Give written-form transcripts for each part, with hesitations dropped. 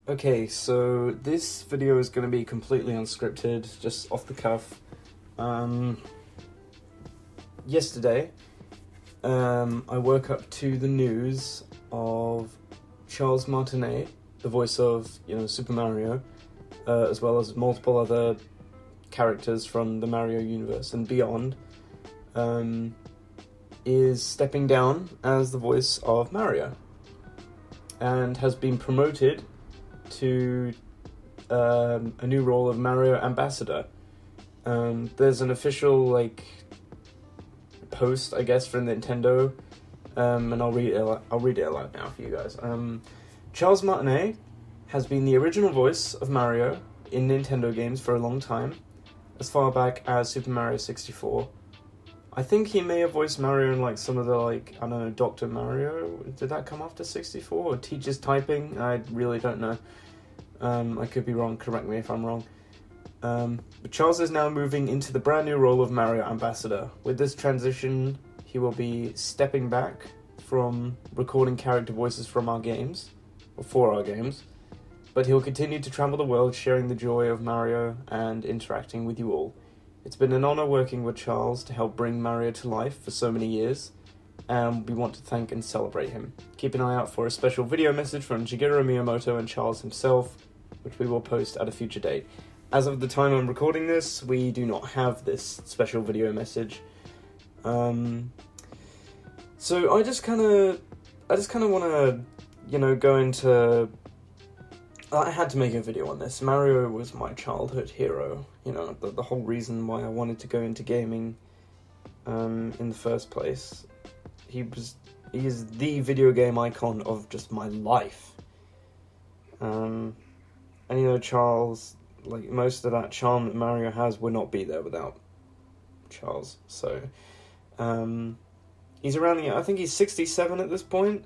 Okay, so this video is going to be completely unscripted, just off the cuff. Yesterday, I woke up to the news of Charles Martinet, the voice of, Super Mario, as well as multiple other characters from the Mario universe and beyond, is stepping down as the voice of Mario, and has been promoted to a new role of Mario Ambassador. There's an official post, I guess, from Nintendo, and I'll read it aloud now for you guys. Charles Martinet has been the original voice of Mario in Nintendo games for a long time, as far back as Super Mario 64. I think he may have voiced Mario in some of the Dr. Mario. Did that come after 64? Or Teacher's Typing? I really don't know. I could be wrong, correct me if I'm wrong. But Charles is now moving into the brand new role of Mario Ambassador. With this transition, he will be stepping back from recording character voices from our games, or for our games, but he'll continue to travel the world sharing the joy of Mario and interacting with you all. It's been an honor working with Charles to help bring Mario to life for so many years, and we want to thank and celebrate him. Keep an eye out for a special video message from Shigeru Miyamoto and Charles himself, which we will post at a future date. As of the time I'm recording this, we do not have this special video message. So I just kind of want to, go into... I had to make a video on this. Mario was my childhood hero. The whole reason why I wanted to go into gaming in the first place. He is the video game icon of just my life. And Charles, most of that charm that Mario has would not be there without Charles. So, he's around I think he's 67 at this point.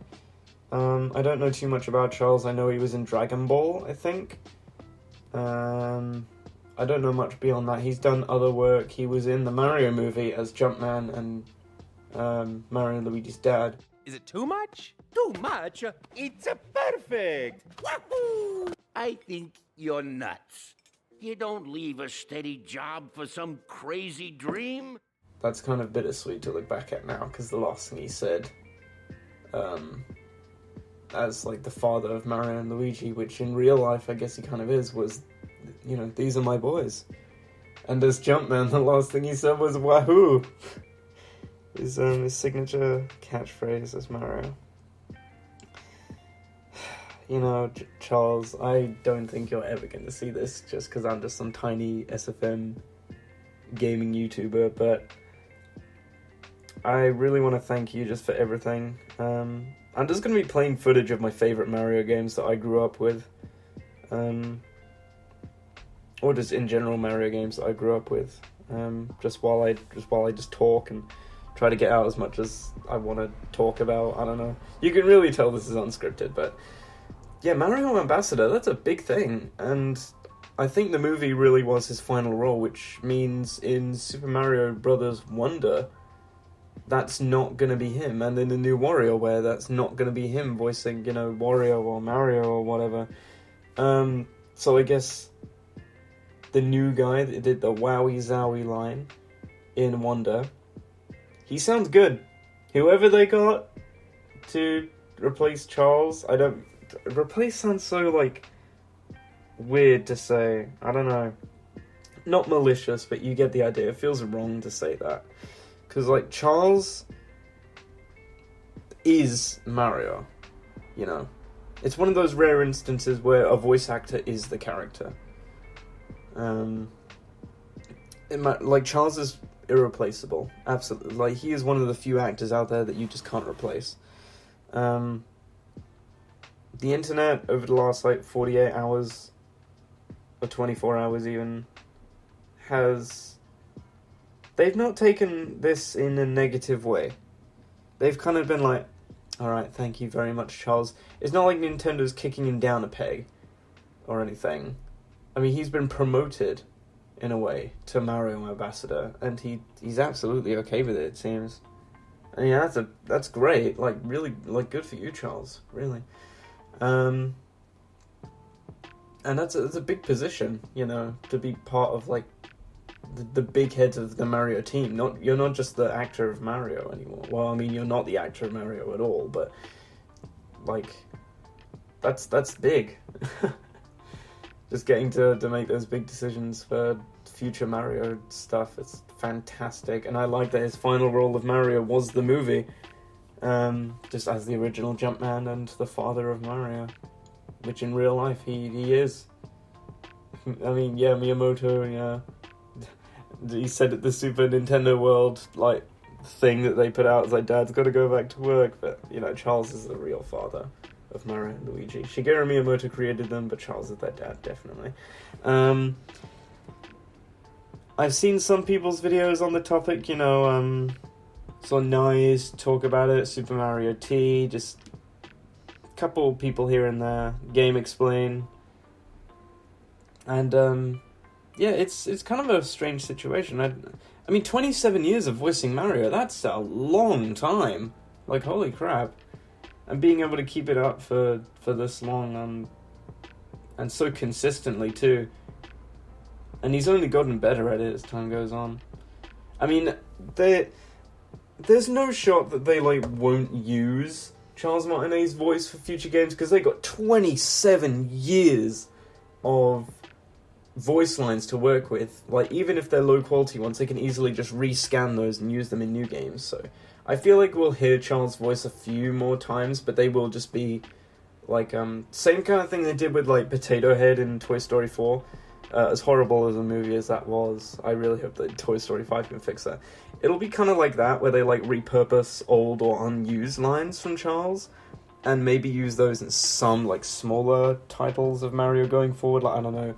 I don't know too much about Charles. I know he was in Dragon Ball, I think. I don't know much beyond that. He's done other work. He was in the Mario movie as Jumpman and Mario and Luigi's dad. Is it too much? Too much? It's perfect! Wahoo! I think you're nuts. You don't leave a steady job for some crazy dream. That's kind of bittersweet to look back at now, because the last thing he said, as the father of Mario and Luigi, which in real life I guess he kind of is, was, these are my boys. And as Jumpman, the last thing he said was wahoo! His signature catchphrase as Mario. Charles, I don't think you're ever going to see this just because I'm just some tiny SFM gaming YouTuber, but I really want to thank you just for everything. I'm just going to be playing footage of my favourite Mario games that I grew up with. Or just in general Mario games that I grew up with. Just while I talk and try to get out as much as I want to talk about. I don't know. You can really tell this is unscripted, but yeah, Mario Ambassador, that's a big thing. And I think the movie really was his final role, which means in Super Mario Bros. Wonder, that's not going to be him. And in the new WarioWare, that's not going to be him voicing, Wario or Mario or whatever. So I guess the new guy that did the Wowie Zowie line in Wonder, he sounds good. Whoever they got to replace Charles, replace sounds so, weird to say. I don't know. Not malicious, but you get the idea. It feels wrong to say that. Because, Charles is Mario, It's one of those rare instances where a voice actor is the character. Charles is irreplaceable. Absolutely. He is one of the few actors out there that you just can't replace. The internet, over the last, 48 hours, or 24 hours even, they've not taken this in a negative way. They've kind of been alright, thank you very much, Charles. It's not like Nintendo's kicking him down a peg, or anything. I mean, he's been promoted, in a way, to Mario Ambassador, and he's absolutely okay with it seems. I mean, that's great, really, good for you, Charles, really. And that's a big position, you know, to be part of, like, the big heads of the Mario team. You're not just the actor of Mario anymore. Well, I mean, you're not the actor of Mario at all, but, like, that's big. Just getting to make those big decisions for future Mario stuff, it's fantastic. And I like that his final role of Mario was the movie, just as the original Jumpman and the father of Mario, which in real life he is. I mean, yeah, Miyamoto, yeah, he said at the Super Nintendo World, like, thing that they put out, it's like, Dad's got to go back to work, but, you know, Charles is the real father of Mario and Luigi. Shigeru Miyamoto created them, but Charles is their dad, definitely. I've seen some people's videos on the topic, you know, saw Nice talk about it, Super Mario T, just a couple people here and there, Game Explain, and, yeah, it's kind of a strange situation. I mean, 27 years of voicing Mario, that's a long time. Like, holy crap. And being able to keep it up for this long, and so consistently, too. And he's only gotten better at it as time goes on. I mean, there's no shot that they, like, won't use Charles Martinet's voice for future games, because they got 27 years of voice lines to work with. Like, even if they're low quality ones, they can easily just rescan those and use them in new games. So I feel like we'll hear Charles' voice a few more times, but they will just be like same kind of thing they did with, like, Potato Head in Toy Story 4. As horrible as a movie as that was, I really hope that Toy Story 5 can fix that. It'll be kind of like that, where they, like, repurpose old or unused lines from Charles and maybe use those in some, like, smaller titles of Mario going forward. Like, I don't know,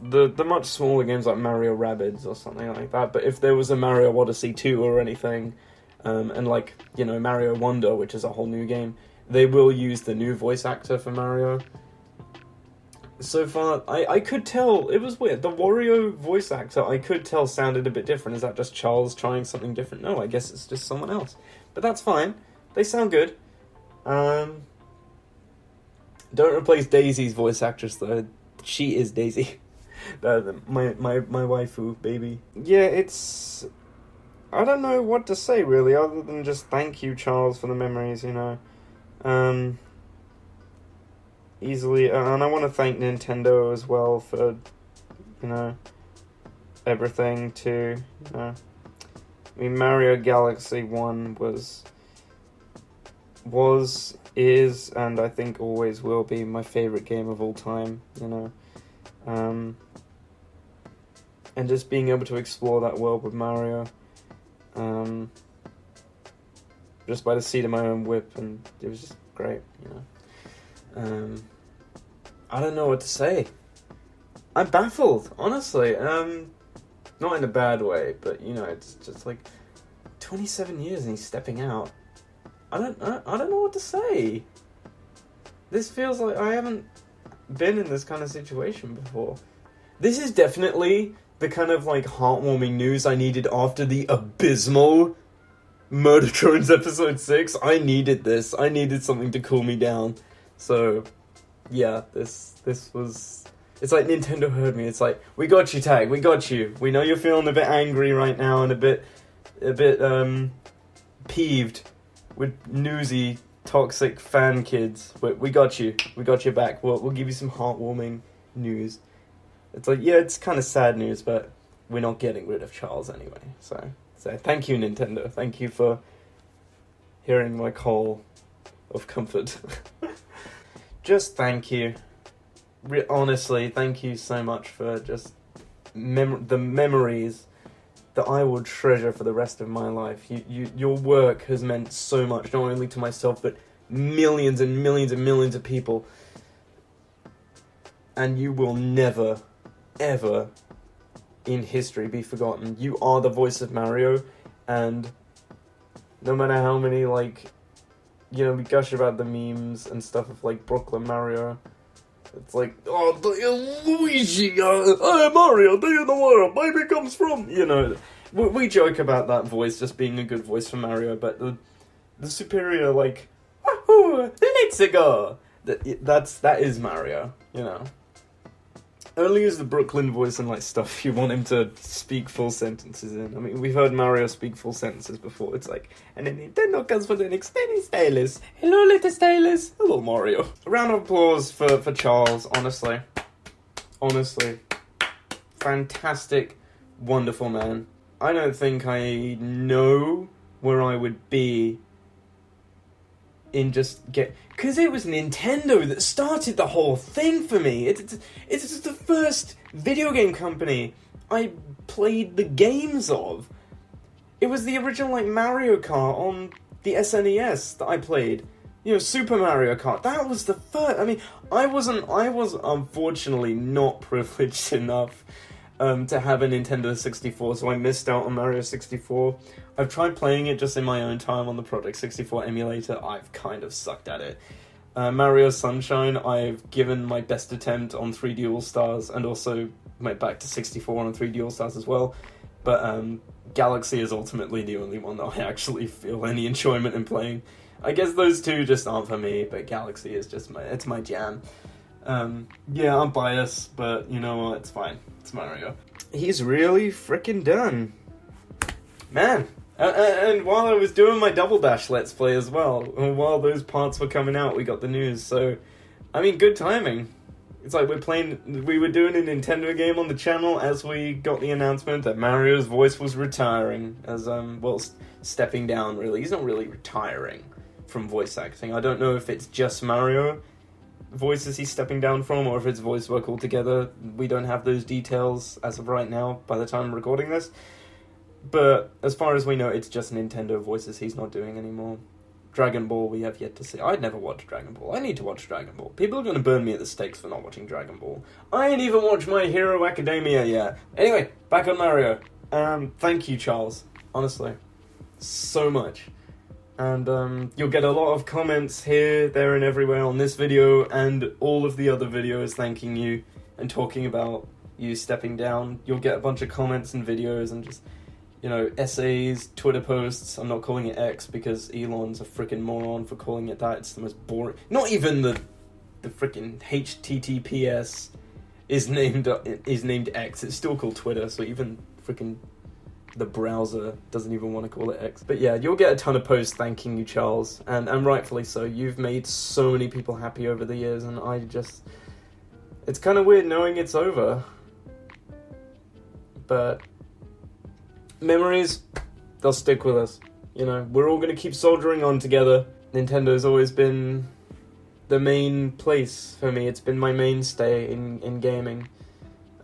the much smaller games like Mario Rabbids or something like that. But if there was a Mario Odyssey 2 or anything, and, like, you know, Mario Wonder, which is a whole new game, they will use the new voice actor for Mario. So far, I could tell, it was weird, the Wario voice actor, I could tell sounded a bit different. Is that just Charles trying something different? No, I guess it's just someone else. But that's fine, they sound good. Don't replace Daisy's voice actress, though. She is Daisy. My waifu, baby. Yeah, it's... I don't know what to say, really, other than just thank you, Charles, for the memories, you know. Easily, and I want to thank Nintendo as well for, you know, everything, too, you know. I mean, Mario Galaxy 1 is, and I think always will be, my favorite game of all time, you know. And just being able to explore that world with Mario, just by the seat of my own whip, and it was just great, you know. I don't know what to say. I'm baffled, honestly. Not in a bad way, but, you know, it's just like 27 years and he's stepping out. I don't know what to say. This feels like I haven't been in this kind of situation before. This is definitely the kind of, like, heartwarming news I needed after the abysmal Murder Drones episode 6. I needed this. I needed something to cool me down. So, yeah, this was... It's like Nintendo heard me. It's like, we got you, Tag. We got you. We know you're feeling a bit angry right now and a bit peeved with newsy, toxic fan kids. But we got you. We got your back. We'll give you some heartwarming news. It's like, yeah, it's kind of sad news, but we're not getting rid of Charles anyway. So thank you, Nintendo. Thank you for hearing my call of comfort. Just thank you. Honestly, thank you so much for just the memories that I will treasure for the rest of my life. Your work has meant so much, not only to myself, but millions and millions and millions of people. And you will never, ever in history be forgotten. You are the voice of Mario, and no matter how many, like, you know, we gush about the memes and stuff of, like, Brooklyn Mario. It's like, oh, Luigi, Mario, do you know where a baby comes from? You know, we joke about that voice just being a good voice for Mario, but the superior, like, wahoo, let's go. That is Mario, you know. only use the Brooklyn voice and like stuff you want him to speak full sentences in. I mean, we've heard Mario speak full sentences before. It's like, and then Nintendo comes for the extended stylus. Hello, little stylus. Hello, Mario. A round of applause for Charles, honestly. Honestly. Fantastic, wonderful man. I don't think I know where I would be in because it was Nintendo that started the whole thing for me. It's the first video game company I played the games of. It was the original like Mario Kart on the SNES that I played. You know, Super Mario Kart. That was the first. I mean, I was unfortunately not privileged enough to have a Nintendo 64, so I missed out on Mario 64. I've tried playing it just in my own time on the Project 64 emulator. I've kind of sucked at it. Mario Sunshine, I've given my best attempt on 3D All-Stars, and also went back to 64 on 3D All-Stars as well. But Galaxy is ultimately the only one that I actually feel any enjoyment in playing. I guess those two just aren't for me, but Galaxy is just my jam. Yeah, I'm biased, but you know what, it's fine. It's Mario. He's really freaking done. Man. And while I was doing my Double Dash Let's Play as well, while those parts were coming out, we got the news, so, I mean, good timing. It's like we were doing a Nintendo game on the channel as we got the announcement that Mario's voice was retiring, as, stepping down, really. He's not really retiring from voice acting. I don't know if it's just Mario voices he's stepping down from, or if it's voice work altogether. We don't have those details as of right now, by the time I'm recording this. But as far as we know, it's just Nintendo voices he's not doing anymore. Dragon Ball, we have yet to see. I'd never watched Dragon Ball. I need to watch Dragon Ball. People are going to burn me at the stakes for not watching Dragon Ball. I ain't even watched My Hero Academia yet. Anyway, back on Mario. Thank you, Charles. Honestly. So much. And you'll get a lot of comments here, there, and everywhere on this video, and all of the other videos thanking you and talking about you stepping down. You'll get a bunch of comments and videos and just, you know, essays, Twitter posts. I'm not calling it X because Elon's a freaking moron for calling it that. It's the most boring. Not even the freaking HTTPS is named X. It's still called Twitter, so even freaking the browser doesn't even want to call it X. But yeah, you'll get a ton of posts thanking you, Charles, and rightfully so. You've made so many people happy over the years, and it's kind of weird knowing it's over. But memories, they'll stick with us. You know, we're all going to keep soldiering on together. Nintendo's always been the main place for me. It's been my mainstay in gaming.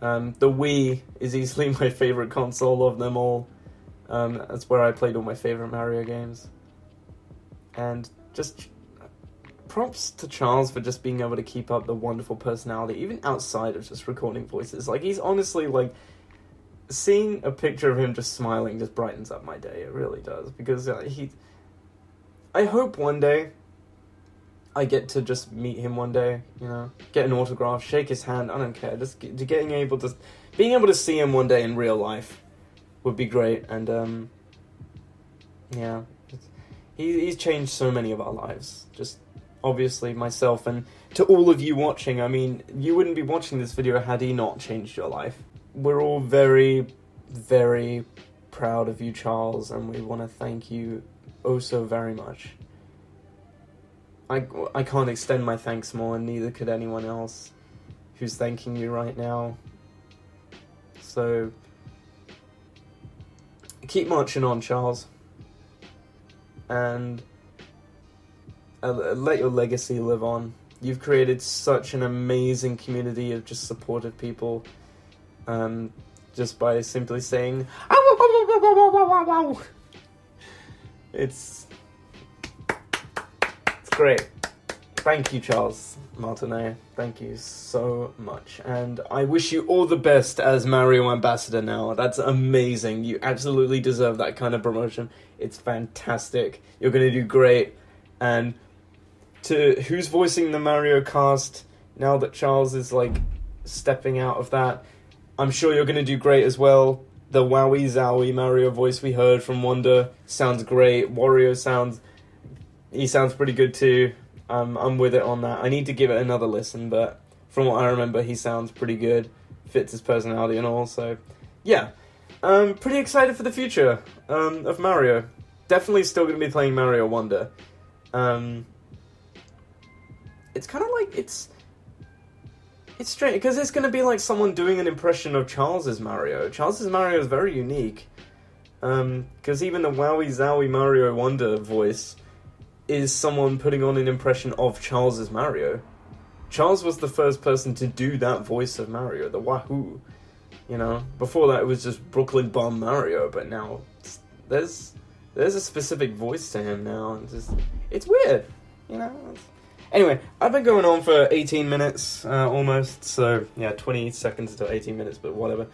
The Wii is easily my favorite console of them all. That's where I played all my favorite Mario games. And just props to Charles for just being able to keep up the wonderful personality, even outside of just recording voices. Like, he's honestly, like, seeing a picture of him just smiling just brightens up my day. It really does. Because I hope one day I get to just meet him one day, you know, get an autograph, shake his hand, I don't care, just being able to see him one day in real life would be great. And yeah, he's changed so many of our lives, just obviously myself, and to all of you watching. I mean, you wouldn't be watching this video had he not changed your life. We're all very, very proud of you, Charles, and we want to thank you oh so very much. I can't extend my thanks more, and neither could anyone else who's thanking you right now. So, keep marching on, Charles. And let your legacy live on. You've created such an amazing community of just supportive people, just by simply saying, it's great. Thank you, Charles Martinet. Thank you so much. And I wish you all the best as Mario Ambassador now. That's amazing. You absolutely deserve that kind of promotion. It's fantastic. You're going to do great. And to who's voicing the Mario cast now that Charles is, like, stepping out of that, I'm sure you're going to do great as well. The Wowie Zowie Mario voice we heard from Wonder sounds great. Wario sounds pretty good too. I'm with it on that. I need to give it another listen, but from what I remember, he sounds pretty good. fits his personality and all. So, yeah, pretty excited for the future of Mario. Definitely still going to be playing Mario Wonder. It's kind of like it's strange because it's going to be like someone doing an impression of Charles's Mario. Charles's Mario is very unique. Because even the Wowie Zowie Mario Wonder voice is someone putting on an impression of Charles's Mario. Charles was the first person to do that voice of Mario, the Wahoo. You know, before that it was just Brooklyn Bomb Mario, but now there's a specific voice to him now, and it's weird, you know. Anyway, I've been going on for 18 minutes almost, so yeah, 20 seconds to 18 minutes, but whatever.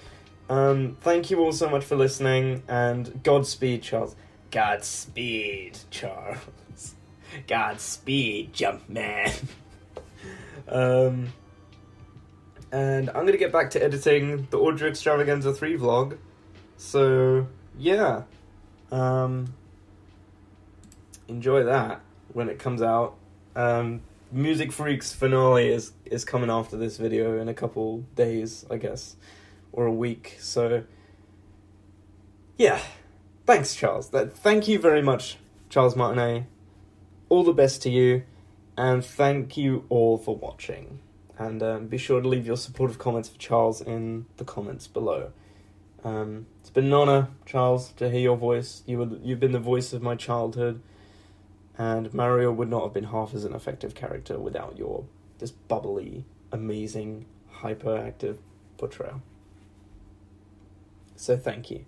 Thank you all so much for listening, and Godspeed, Charles. Godspeed, Charles. Godspeed, Jumpman. And I'm gonna get back to editing the Audio Extravaganza 3 vlog. So, yeah. Enjoy that when it comes out. Music Freaks finale is coming after this video in a couple days, I guess. Or a week, so... yeah. Thanks, Charles. Thank you very much, Charles Martinet. All the best to you. And thank you all for watching. And be sure to leave your supportive comments for Charles in the comments below. It's been an honour, Charles, to hear your voice. You've been the voice of my childhood. And Mario would not have been half as an effective character without your this bubbly, amazing, hyperactive portrayal. So thank you.